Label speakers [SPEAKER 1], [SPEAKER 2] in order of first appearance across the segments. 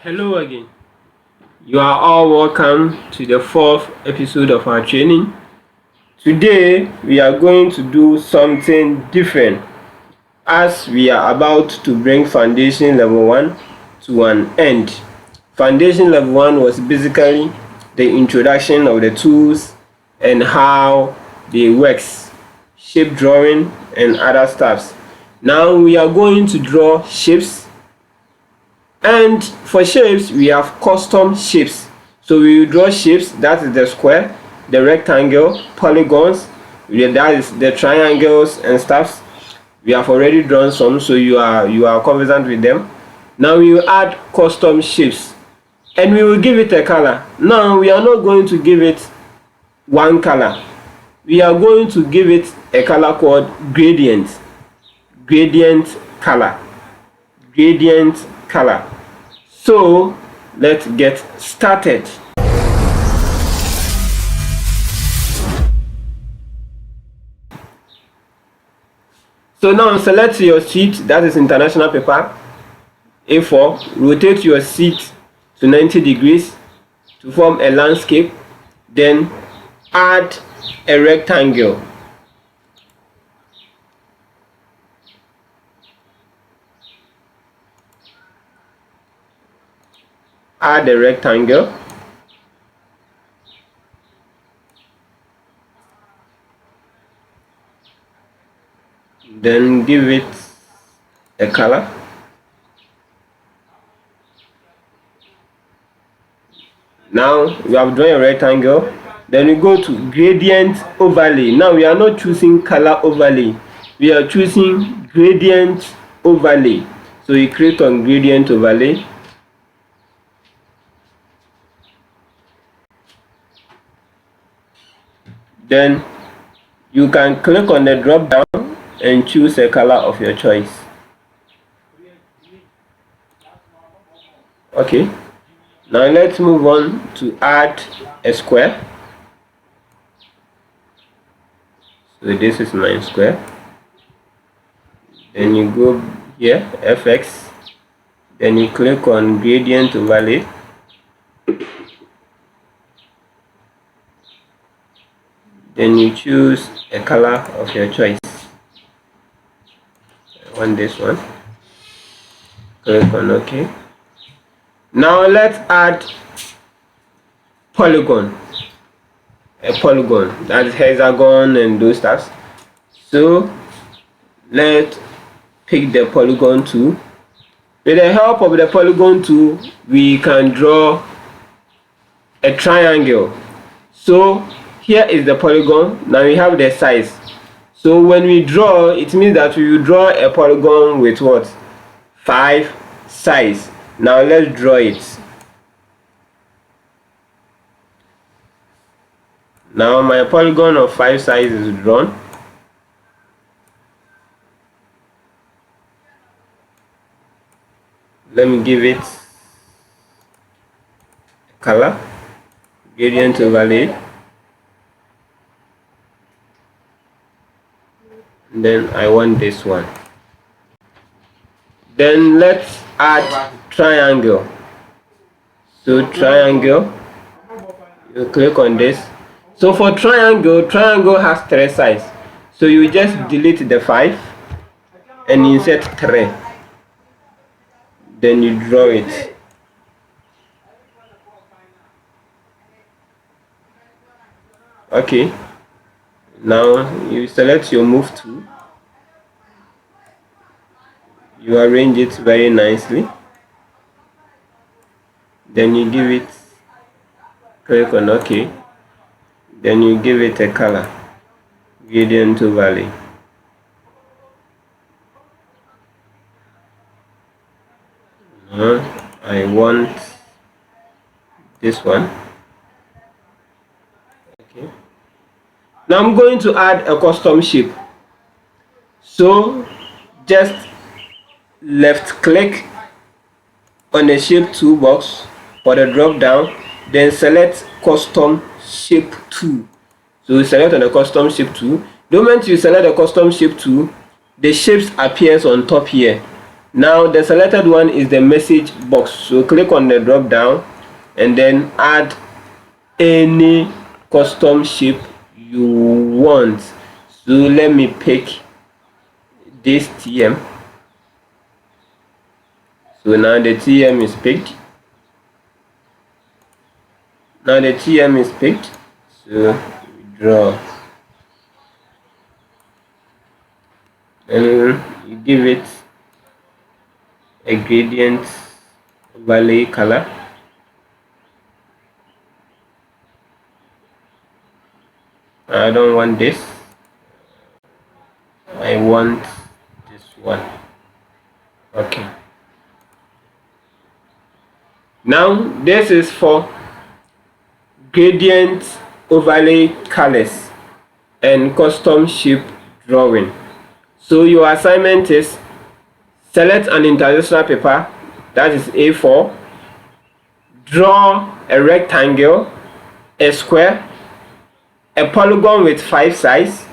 [SPEAKER 1] Hello again. You are all welcome to the fourth episode of our training. Today we are going to do something different as we are about to bring foundation level 1 to an end. Foundation level 1 was basically the introduction of the tools and how they works, shape drawing and other stuffs. Now we are going to draw shapes. And for shapes, we have custom shapes. So we will draw shapes, that is the square, the rectangle, polygons, that is the triangles and stuff. We have already drawn some, so you are conversant with them. Now we will add custom shapes and we will give it a color. Now we are not going to give it one color. We are going to give it a color called gradient. Gradient color. Gradient color. So let's get started. So now select your sheet, that is international paper A4. Rotate your sheet to 90 degrees to form a landscape. Then add a rectangle. Add a rectangle. Then give it a color. Now we have drawn a rectangle. Then we go to gradient overlay. Now we are not choosing color overlay. We are choosing gradient overlay. So you click on gradient overlay. Then you can click on the drop down and choose a color of your choice. Okay, now let's move on to add a square. So this is my square. Then you go here, FX. Then you click on gradient overlay. Then you choose a color of your choice. I want this one. Click on OK. Now let's add polygon. A polygon, that is hexagon and those stuff. So let's pick the polygon tool. With the help of the polygon tool, we can draw a triangle. So here is the polygon. Now we have the size. So when we draw, it means that we will draw a polygon with what? 5 sides. Now let's draw it. Now my polygon of 5 sides is drawn. Let me give it color, gradient overlay. Then I want this one. Then let's add triangle. So triangle, you click on this. So for triangle has 3 sides. So you just delete the 5 and insert 3. Then you draw it. Okay. Now you select your move tool. You arrange it very nicely. Then you give it, click on OK. Then you give it a color, gradient overlay. I want this one. Okay. Now I'm going to add a custom shape. So just left click on the shape toolbox for the drop down, then select custom shape tool. So select on the custom shape tool. The moment you select the custom shape tool, the shapes appears on top here. Now the selected one is the message box, so click on the drop down and then add any custom shape you want. So let me pick this TM. So now the TM is picked. So draw and you give it a gradient overlay color. I don't want this, I want this one. Okay, now this is for gradient overlay colors and custom shape drawing. So your assignment is select an international paper, that is A4, draw a rectangle, a square, a polygon with 5 sides,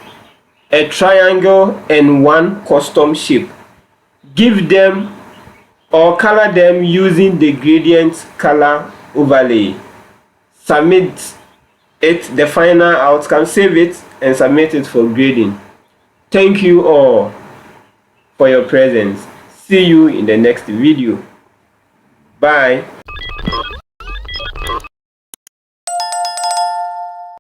[SPEAKER 1] a triangle, and one custom shape. Give them or color them using the gradient color overlay. Submit it, the final outcome, save it and submit it for grading. Thank you all for your presence. See you in the next video. Bye.